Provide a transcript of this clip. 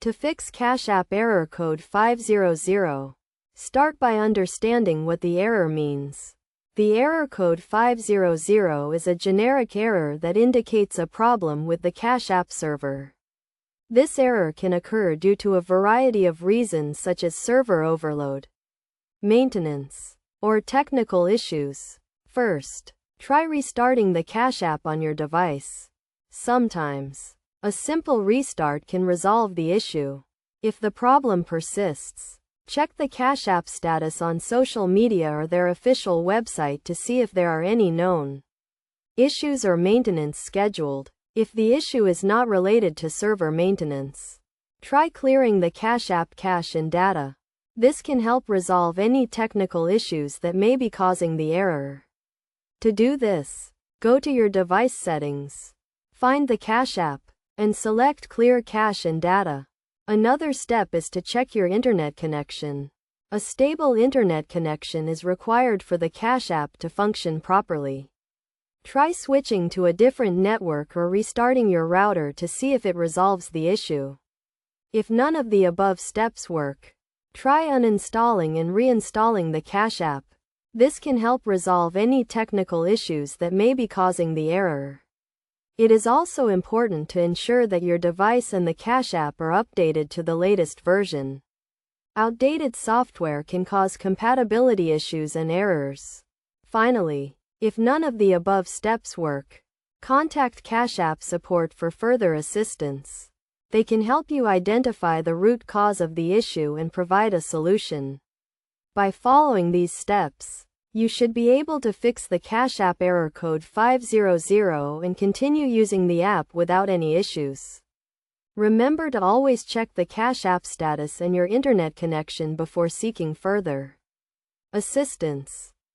To fix Cash App error code 500, start by understanding what the error means. The error code 500 is a generic error that indicates a problem with the Cash App server. This error can occur due to a variety of reasons such as server overload, maintenance, or technical issues. First, try restarting the Cash App on your device. Sometimes, a simple restart can resolve the issue. If the problem persists, check the Cash App status on social media or their official website to see if there are any known issues or maintenance scheduled. If the issue is not related to server maintenance, try clearing the Cash App cache and data. This can help resolve any technical issues that may be causing the error. To do this, go to your device settings, find the Cash App, and select Clear Cache and Data. Another step is to check your internet connection. A stable internet connection is required for the Cash App to function properly. Try switching to a different network or restarting your router to see if it resolves the issue. If none of the above steps work, try uninstalling and reinstalling the Cash App. This can help resolve any technical issues that may be causing the error. It is also important to ensure that your device and the Cash App are updated to the latest version. Outdated software can cause compatibility issues and errors. Finally, if none of the above steps work, contact Cash App support for further assistance. They can help you identify the root cause of the issue and provide a solution. By following these steps, you should be able to fix the Cash App error code 500 and continue using the app without any issues. Remember to always check the Cash App status and your internet connection before seeking further assistance.